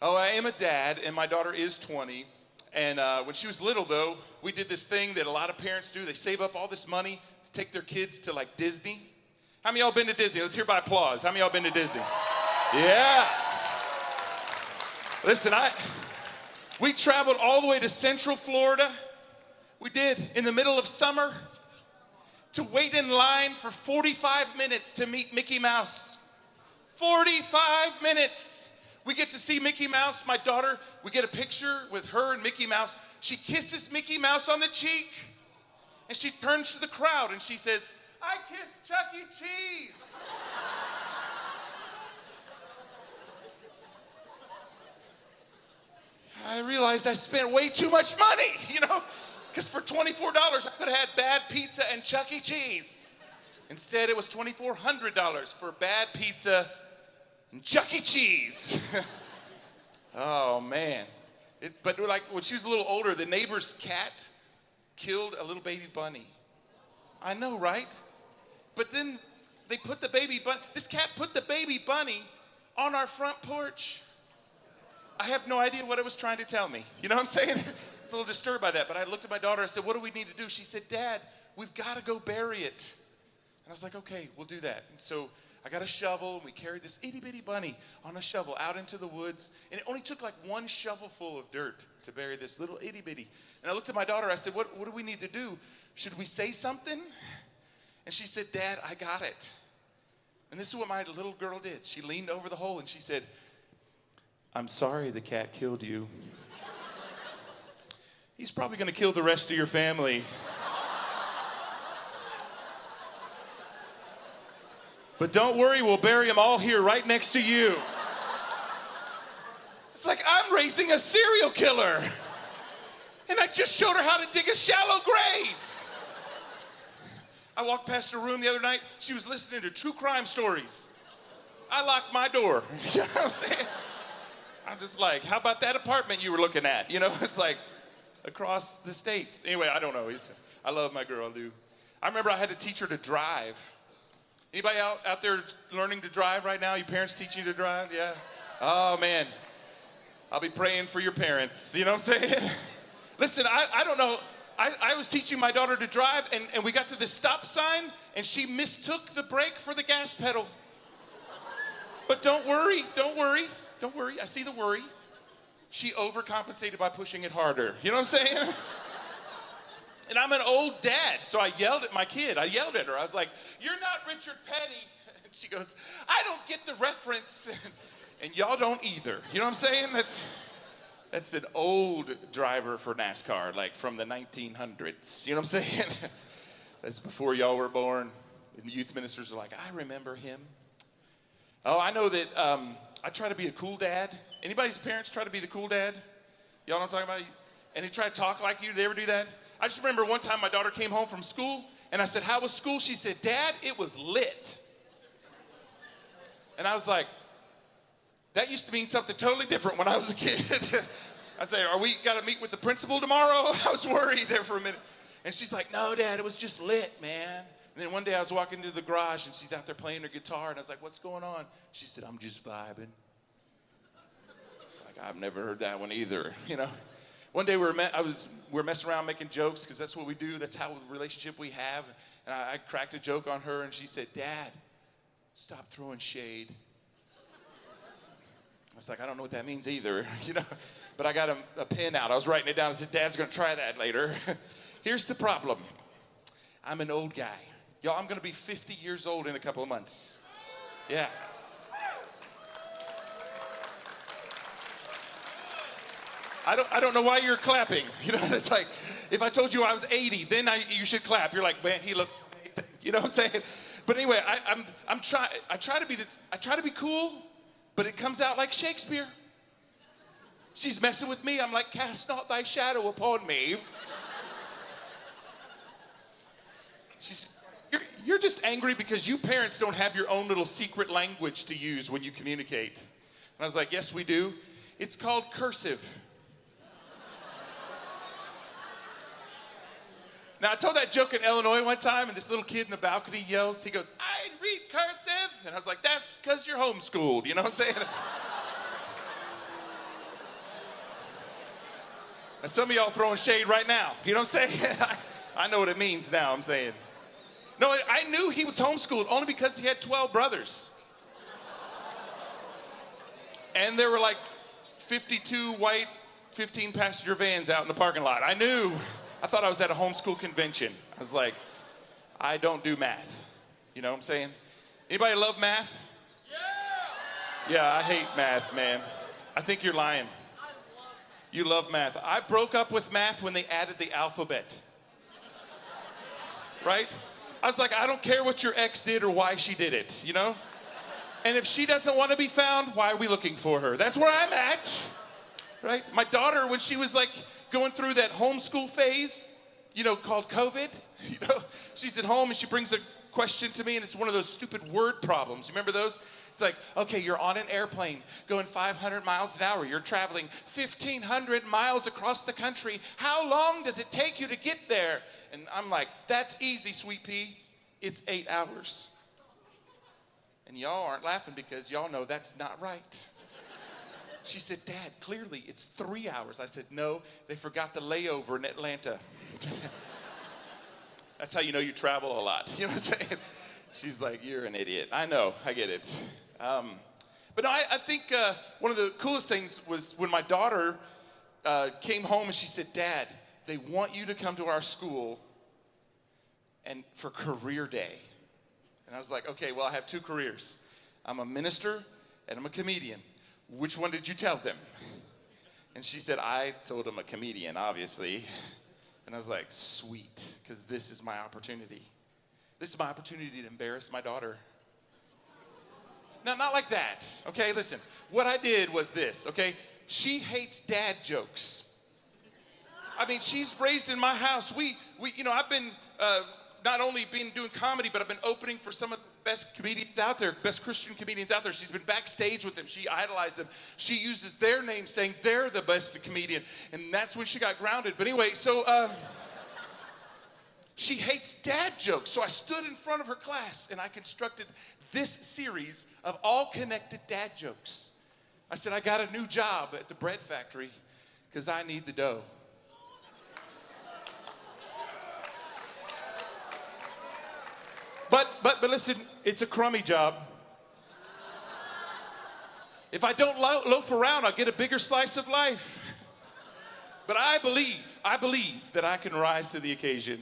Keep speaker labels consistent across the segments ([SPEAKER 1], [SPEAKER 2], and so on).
[SPEAKER 1] Oh, I am a dad, and my daughter is 20. And when she was little, though, we did this thing that a lot of parents do. They save up all this money to take their kids to, like, Disney. How many of y'all been to Disney? Let's hear by applause. How many of y'all been to Disney? Yeah. Listen, we traveled all the way to Central Florida. We did, in the middle of summer, to wait in line for 45 minutes to meet Mickey Mouse. 45 minutes. We get to see Mickey Mouse. My daughter, we get a picture with her and Mickey Mouse. She kisses Mickey Mouse on the cheek, and she turns to the crowd and she says, "I kissed Chuck E. Cheese." I realized I spent way too much money, because for $24 I could have had bad pizza and Chuck E. Cheese. Instead, it was $2,400 for bad pizza and Chuck E. Cheese. Oh, man. But like when she was a little older, the neighbor's cat killed a little baby bunny. I know, right? But then they put the baby bunny, this cat put the baby bunny on our front porch. I have no idea what it was trying to tell me. You know what I'm saying? I was a little disturbed by that. But I looked at my daughter. I said, "What do we need to do?" She said, "Dad, we've got to go bury it." And I was like, "Okay, we'll do that." And so I got a shovel, and we carried this itty-bitty bunny on a shovel out into the woods. And it only took like one shovelful of dirt to bury this little itty-bitty. And I looked at my daughter. I said, what do we need to do? Should we say something? And she said, "Dad, I got it." And this is what my little girl did. She leaned over the hole, and she said, "I'm sorry the cat killed you. He's probably going to kill the rest of your family. But don't worry, we'll bury them all here right next to you." It's like I'm raising a serial killer. And I just showed her how to dig a shallow grave. I walked past her room the other night. She was listening to true crime stories. I locked my door. You know what I'm saying? I'm just like, how about that apartment you were looking at? It's like across the states. Anyway, I don't know. I love my girl, I do. I remember I had to teach her to drive. Anybody out there learning to drive right now? Your parents teaching you to drive? Yeah? Oh, man. I'll be praying for your parents. You know what I'm saying? Listen, I don't know. I was teaching my daughter to drive, and we got to this stop sign, and she mistook the brake for the gas pedal. But don't worry. I see the worry. She overcompensated by pushing it harder. You know what I'm saying? And I'm an old dad, so I yelled at my kid. I yelled at her. I was like, "You're not Richard Petty." And she goes, "I don't get the reference." And y'all don't either. You know what I'm saying? That's an old driver for NASCAR, like from the 1900s. You know what I'm saying? That's before y'all were born. And the youth ministers are like, "I remember him." Oh, I know that I try to be a cool dad. Anybody's parents try to be the cool dad? Y'all know what I'm talking about? And they try to talk like you. Did they ever do that? I just remember one time my daughter came home from school, and I said, "How was school?" She said, "Dad, it was lit." And I was like, that used to mean something totally different when I was a kid. I said, "Are we got to meet with the principal tomorrow?" I was worried there for a minute. And she's like, "No, Dad, it was just lit, man." And then one day I was walking into the garage, and she's out there playing her guitar, and I was like, "What's going on?" She said, "I'm just vibing." It's like, I've never heard that one either, One day we were messing around making jokes, because that's what we do. That's how the relationship we have. And I cracked a joke on her, and she said, "Dad, stop throwing shade." I was like, I don't know what that means either, But I got a pen out. I was writing it down. I said, "Dad's going to try that later." Here's the problem. I'm an old guy. Y'all, I'm going to be 50 years old in a couple of months. Yeah. I don't know why you're clapping. It's like, if I told you I was 80, then you should clap. You're like, "Man, he looked," you know what I'm saying? But anyway, I try to be cool, but it comes out like Shakespeare. She's messing with me. I'm like, "Cast not thy shadow upon me." You're just angry because you parents don't have your own little secret language to use when you communicate. And I was like, "Yes, we do. It's called cursive." Now, I told that joke in Illinois one time, and this little kid in the balcony yells, he goes, "I read cursive." And I was like, "That's because you're homeschooled." You know what I'm saying? And some of y'all throwing shade right now. You know what I'm saying? I know what it means now, I'm saying. No, I knew he was homeschooled only because he had 12 brothers. And there were like 52 white 15-passenger vans out in the parking lot. I knew. I thought I was at a homeschool convention. I was like, I don't do math. You know what I'm saying? Anybody love math? Yeah! Yeah, I hate math, man. I think you're lying. You love math. I broke up with math when they added the alphabet. Right? I was like, I don't care what your ex did or why she did it, you know? And if she doesn't want to be found, why are we looking for her? That's where I'm at, right? My daughter, when she was like going through that homeschool phase, you know, called COVID, you know, she's at home and she brings a question to me and it's one of those stupid word problems. You remember those? It's like, okay, you're on an airplane going 500 miles an hour. You're traveling 1,500 miles across the country. How long does it take you to get there? And I'm like, that's easy, sweet pea. It's 8 hours. And y'all aren't laughing because y'all know that's not right. She said, Dad, clearly it's 3 hours. I said, no, they forgot the layover in Atlanta. That's how you know you travel a lot. You know what I'm saying? She's like, you're an idiot. I know, I get it. But no, I think one of the coolest things was when my daughter came home and she said, Dad, they want you to come to our school and for career day. And I was like, okay, well, I have 2 careers. I'm a minister and I'm a comedian. Which one did you tell them? And she said, I told them a comedian, obviously. And I was like, sweet, because this is my opportunity. This is my opportunity to embarrass my daughter. Now, not like that, okay? Listen, what I did was this, okay? She hates dad jokes. I mean, she's raised in my house. We you know, I've been not only been doing comedy, but I've been opening for some of the best comedians out there, best Christian comedians out there. She's been backstage with them. She idolized them. She uses their name saying they're the best comedian. And that's when she got grounded. But anyway, so she hates dad jokes. So I stood in front of her class and I constructed this series of all connected dad jokes. I said, I got a new job at the bread factory because I need the dough. But listen, it's a crummy job. If I don't loaf around, I'll get a bigger slice of life. But I believe that I can rise to the occasion.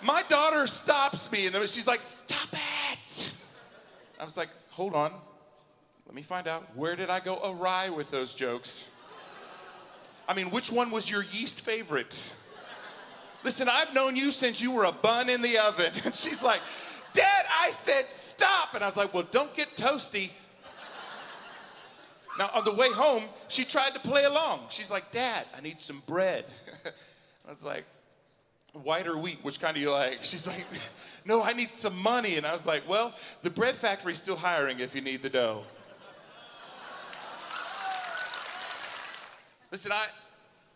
[SPEAKER 1] My daughter stops me and she's like, stop it. I was like, hold on. Let me find out. Where did I go awry with those jokes? I mean, which one was your yeast favorite? Listen, I've known you since you were a bun in the oven. And she's like, Dad, I said stop. And I was like, well, don't get toasty. Now, on the way home, she tried to play along. She's like, Dad, I need some bread. I was like, white or wheat, which kind do you like? She's like, no, I need some money. And I was like, well, the bread factory's still hiring if you need the dough. Listen,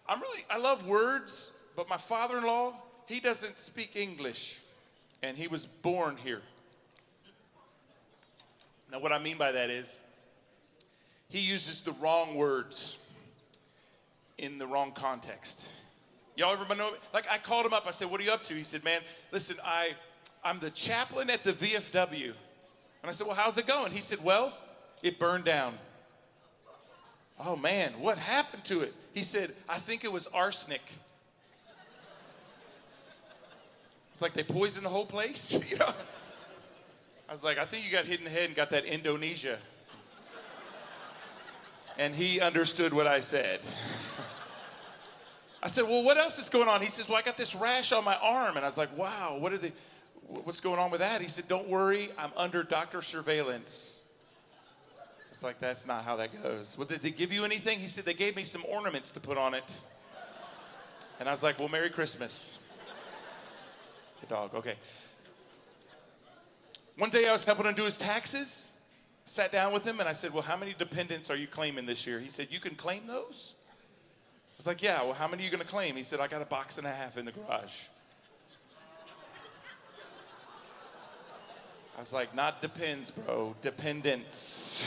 [SPEAKER 1] I love words, but my father-in-law, he doesn't speak English, and he was born here. Now, what I mean by that is, he uses the wrong words in the wrong context. Y'all ever know? Like, I called him up. I said, what are you up to? He said, man, listen, I'm the chaplain at the VFW. And I said, well, how's it going? He said, well, it burned down. Oh, man, what happened to it? He said, I think it was arsenic. It's like they poisoned the whole place, you know? I was like, I think you got hit in the head and got that Indonesia. And he understood what I said. I said, well, what else is going on? He says, well, I got this rash on my arm. And I was like, wow, what's going on with that? He said, don't worry, I'm under doctor surveillance. It's like, that's not how that goes. Well, did they give you anything? He said, they gave me some ornaments to put on it. And I was like, well, Merry Christmas. The dog, okay. One day I was helping him do his taxes. Sat down with him and I said, well, how many dependents are you claiming this year? He said, you can claim those? I was like, yeah, well, how many are you going to claim? He said, I got 1.5 boxes in the garage. I was like, not depends, bro, dependents.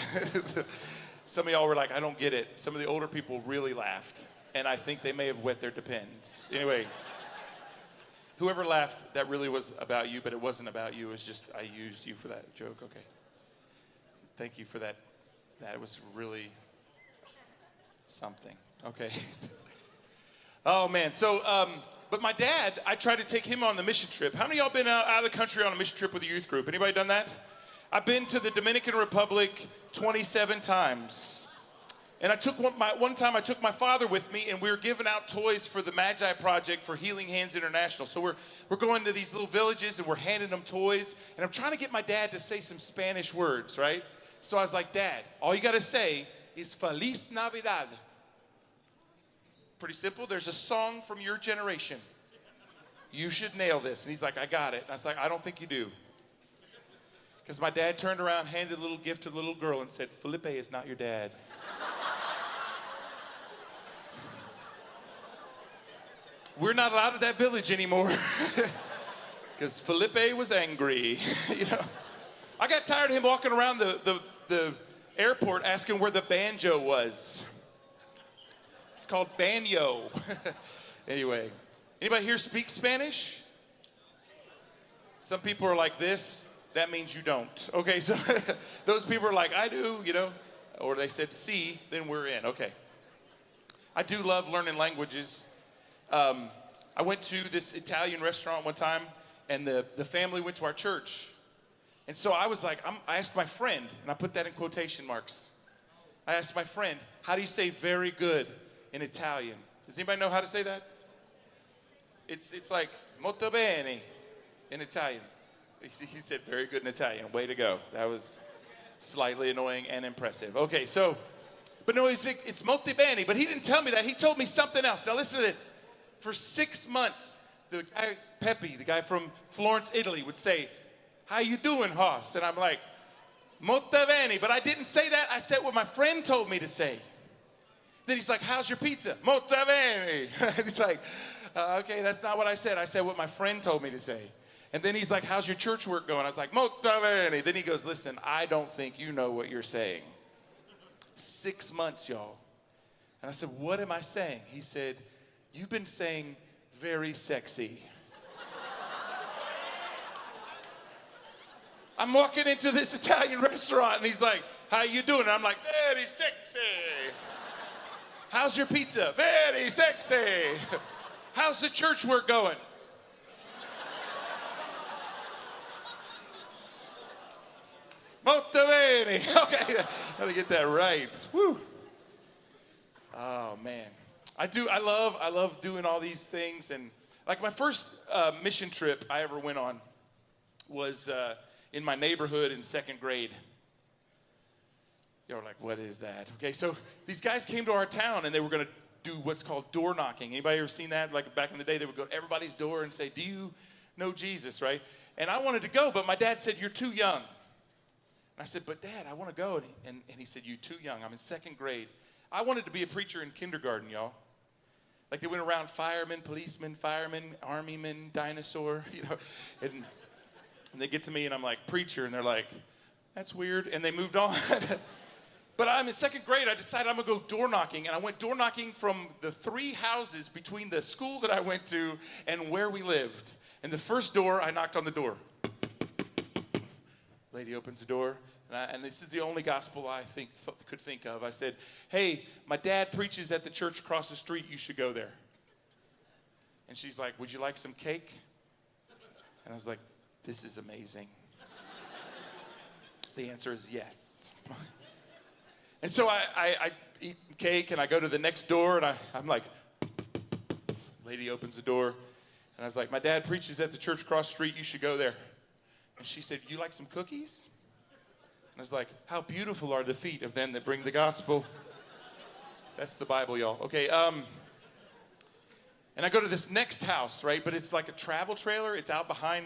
[SPEAKER 1] Some of y'all were like, I don't get it. Some of the older people really laughed. and I think they may have wet their Depends. Anyway, whoever laughed, that really was about you, but it wasn't about you. It was just I used you for that joke. Okay. Thank you for that. That was really something. Okay. Oh, man. So, but my dad, I tried to take him on the mission trip. How many of y'all been out of the country on a mission trip with a youth group? Anybody done that? I've been to the Dominican Republic 27 times. And one time I took my father with me, and we were giving out toys for the Magi Project for Healing Hands International. So we're going to these little villages, and we're handing them toys. And I'm trying to get my dad to say some Spanish words, right? So I was like, Dad, all you got to say is Feliz Navidad. Pretty simple. There's a song from your generation. You should nail this. And he's like, I got it. And I was like, I don't think you do. Because my dad turned around, handed a little gift to the little girl, and said, Felipe is not your dad. We're not allowed at that village anymore. Because Felipe was angry. You know, I got tired of him walking around the airport asking where the banjo was. It's called banyo. Anyway, anybody here speak Spanish? Some people are like this. That means you don't. Okay, so those people are like, I do, you know. Or they said, see, then we're in. Okay. I do love learning languages. I went to this Italian restaurant one time, and the family went to our church. And so I was like, I asked my friend, and I put that in quotation marks. I asked my friend, how do you say very good in Italian? Does anybody know how to say that? It's like molto bene in Italian. He said very good in Italian. Way to go. That was slightly annoying and impressive. Okay, so, but no, it's molto bene, but he didn't tell me that. He told me something else. Now listen to this. For 6 months, the guy, Pepe, the guy from Florence, Italy, would say, how you doing, Hoss? And I'm like, molto bene. But I didn't say that. I said what my friend told me to say. Then he's like, how's your pizza? Molto bene. And he's like, okay, that's not what I said. I said what my friend told me to say. And then he's like, how's your church work going? I was like, molto bene. Then he goes, listen, I don't think you know what you're saying. 6 months, y'all. And I said, what am I saying? He said, you've been saying very sexy. I'm walking into this Italian restaurant, and he's like, how you doing? And I'm like, very sexy. How's your pizza? Very sexy. How's the church work going? Molto bene. Okay, gotta get that right. Woo. Oh, man. I love doing all these things. And like my first mission trip I ever went on was in my neighborhood in second grade. Y'all are like, what is that? Okay, so these guys came to our town, and they were going to do what's called door knocking. Anybody ever seen that? Like back in the day, they would go to everybody's door and say, do you know Jesus, right? And I wanted to go, but my dad said, you're too young. And I said, but Dad, I want to go. And he said, you're too young. I'm in second grade. I wanted to be a preacher in kindergarten, y'all. Like they went around firemen, policemen, army men, dinosaur, you know. And they get to me, and I'm like, preacher. And they're like, that's weird. And they moved on. But I'm in second grade. I decided I'm going to go door knocking. And I went door knocking from the 3 houses between the school that I went to and where we lived. And the first door, I knocked on the door. Lady opens the door. And this is the only gospel I could think of. I said, hey, my dad preaches at the church across the street. You should go there. And she's like, would you like some cake? And I was like, this is amazing. The answer is yes. And so I eat cake, and I go to the next door, and I'm like, lady opens the door. And I was like, my dad preaches at the church across the street. You should go there. And she said, you like some cookies? And I was like, how beautiful are the feet of them that bring the gospel. That's the Bible, y'all. Okay, and I go to this next house, right? But it's like a travel trailer. It's out behind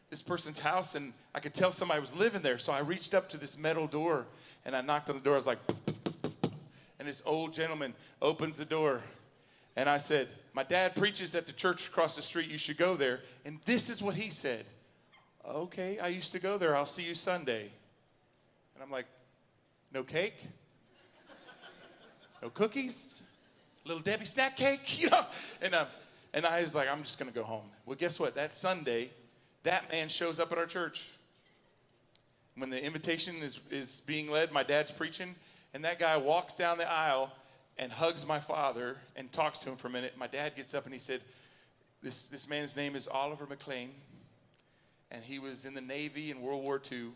[SPEAKER 1] this person's house, and I could tell somebody was living there. So I reached up to this metal door, and I knocked on the door. I was like, and this old gentleman opens the door. And I said, my dad preaches at the church across the street. You should go there. And this is what he said. Okay, I used to go there. I'll see you Sunday. And I'm like, no cake? No cookies? little Debbie snack cake, and I was like, I'm just going to go home. Well, guess what? That Sunday, that man shows up at our church. When the invitation is being led, my dad's preaching, and that guy walks down the aisle and hugs my father and talks to him for a minute. My dad gets up and he said, this man's name is Oliver McLean, and he was in the Navy in World War II,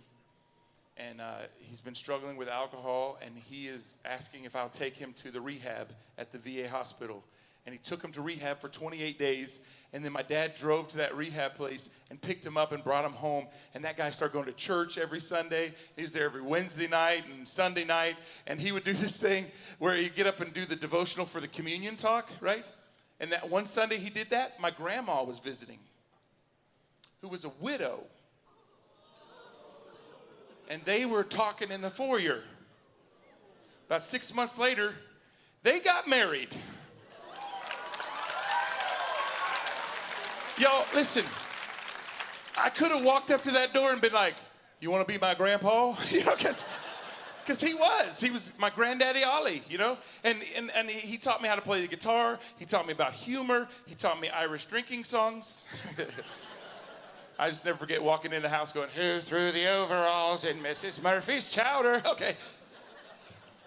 [SPEAKER 1] and he's been struggling with alcohol, and he is asking if I'll take him to the rehab at the VA hospital. And he took him to rehab for 28 days. And then my dad drove to that rehab place and picked him up and brought him home. And that guy started going to church every Sunday. He was there every Wednesday night and Sunday night. And he would do this thing where he'd get up and do the devotional for the communion talk, right? And that one Sunday he did that, my grandma was visiting, who was a widow. And they were talking in the foyer. About 6 months later, they got married. Y'all, listen, I could have walked up to that door and been like, you want to be my grandpa? Because he was my granddaddy Ollie, And he taught me how to play the guitar. He taught me about humor. He taught me Irish drinking songs. I just never forget walking in the house going, who threw the overalls in Mrs. Murphy's chowder? Okay.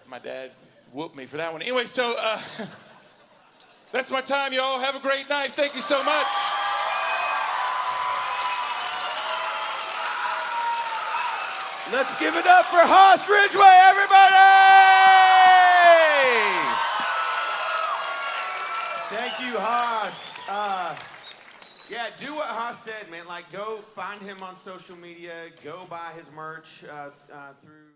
[SPEAKER 1] My dad whooped me for that one. Anyway, so that's my time, y'all. Have a great night. Thank you so much.
[SPEAKER 2] Let's give it up for Haas Ridgeway, everybody! Thank you, Haas. Yeah, do what Haas said, man. Like, go find him on social media. Go buy his merch through...